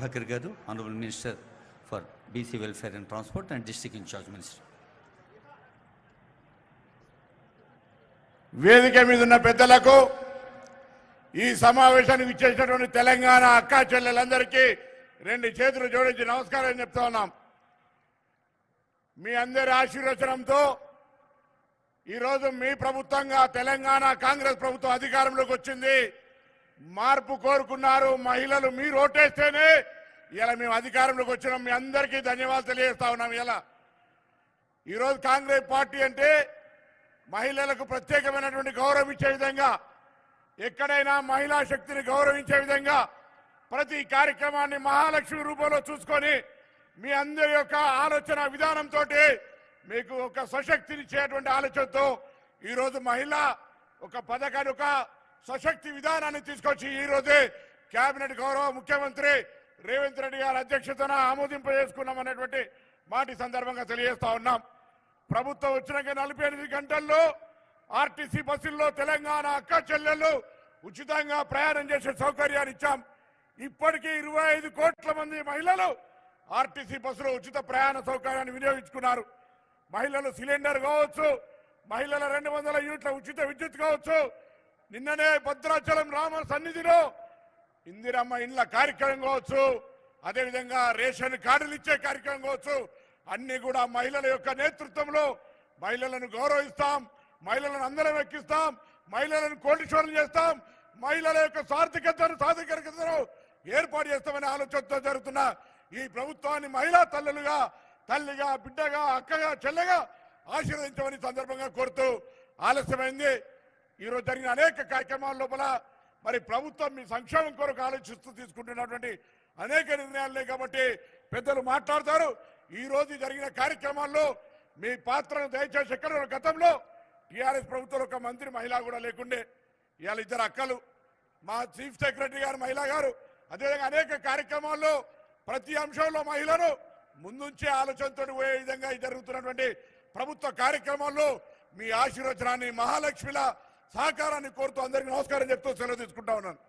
Prabhakar Garu, Honorable Minister for BC Welfare and Transport and District in Charge Minister. వేదిక మీద ఉన్న పెద్దలకు ఈ సమావేశానికి విచ్చేసినటువంటి తెలంగాణ అక్కా చెల్లెలందరికీ రెండు చేతులు జోడించి నమస్కారం చెప్తా ఉన్నాం. మీ అందరి ఆశీర్వచనంతో ఈరోజు మీ ప్రభుత్వంగా తెలంగాణ కాంగ్రెస్ ప్రభుత్వం అధికారంలోకి వచ్చింది. మార్పు కోరుకున్నారు మహిళలు. మీరు ఓటేస్తేనే ఇలా మేము అధికారంలోకి వచ్చినాం. మీ అందరికీ ధన్యవాదాలు తెలియజేస్తా ఉన్నాం. ఇలా ఈరోజు కాంగ్రెస్ పార్టీ అంటే మహిళలకు ప్రత్యేకమైనటువంటి గౌరవం ఇచ్చే విధంగా, ఎక్కడైనా మహిళా శక్తిని గౌరవించే విధంగా ప్రతి కార్యక్రమాన్ని మహాలక్ష్మి రూపంలో చూసుకొని మీ అందరి యొక్క ఆలోచన విధానంతో మీకు ఒక సశక్తినిచ్చేటువంటి ఆలోచనతో ఈరోజు మహిళ ఒక పథకాన్ని, ఒక సశక్తి విధానాన్ని తీసుకొచ్చి ఈరోజే కేబినెట్ గౌరవ ముఖ్యమంత్రి రేవంత్ రెడ్డి గారి అధ్యక్షతన ఆమోదింపజేసుకున్నామనేటువంటి మాట సందర్భంగా తెలియజేస్తా ఉన్నాం. ప్రభుత్వం వచ్చినాక 48 గంటల్లో ఆర్టీసీ బస్సుల్లో తెలంగాణ అక్క చెల్లెళ్ళు ఉచితంగా ప్రయాణం చేసే సౌకర్యాన్ని ఇచ్చాం. ఇప్పటికీ 25 కోట్ల మంది మహిళలు ఆర్టీసీ బస్సులో ఉచిత ప్రయాణ సౌకర్యాన్ని వినియోగించుకున్నారు. మహిళలు సిలిండర్ కావచ్చు, మహిళల 200 యూనిట్ల ఉచిత విద్యుత్ కావచ్చు, నిన్ననే భద్రాచలం రామ సన్నిధిలో ఇందిరమ్మ ఇండ్ల కార్యక్రమం కావచ్చు, అదేవిధంగా రేషన్ కార్డులు ఇచ్చే కార్యక్రమం కావచ్చు, అన్ని కూడా మహిళల యొక్క నేతృత్వంలో మహిళలను గౌరవిస్తాం, మహిళలను అందరం ఎక్కిస్తాం, మహిళలను కోటీశ్వరులు చేస్తాం, మహిళల యొక్క సాధికారికతను ఏర్పాటు చేస్తామనే ఆలోచనతో జరుగుతున్న ఈ ప్రభుత్వాన్ని మహిళా తల్లులుగా, తల్లిగా, బిడ్డగా, అక్కగా, చెల్లెగా ఆశీర్వదించమని సందర్భంగా కోరుతూ, ఆలస్యమైంది. ఈరోజు జరిగిన అనేక కార్యక్రమాల లోపల మరి ప్రభుత్వం మీ సంక్షేమం కొరకు ఆలోచిస్తూ తీసుకుంటున్నటువంటి అనేక నిర్ణయాలే కాబట్టి పెద్దలు మాట్లాడతారు. ఈ రోజు జరిగిన కార్యక్రమాల్లో మీ పాత్రను దయచేసి ఎక్కడ గతంలో టీఆర్ఎస్ ప్రభుత్వంలో ఒక మంత్రి మహిళ కూడా లేకుండే, ఇవాళ 2 అక్కలు, మా చీఫ్ సెక్రటరీ గారు మహిళా గారు, అదేవిధంగా అనేక కార్యక్రమాల్లో ప్రతి అంశంలో మహిళను ముందుంచే ఆలోచనతో పోయే విధంగా జరుగుతున్నటువంటి ప్రభుత్వ కార్యక్రమాల్లో మీ ఆశీర్వచనాన్ని, మహాలక్ష్మిల సహకారాన్ని కోరుతూ అందరికీ నమస్కారం చెప్తూ సెలవు తీసుకుంటా ఉన్నాను.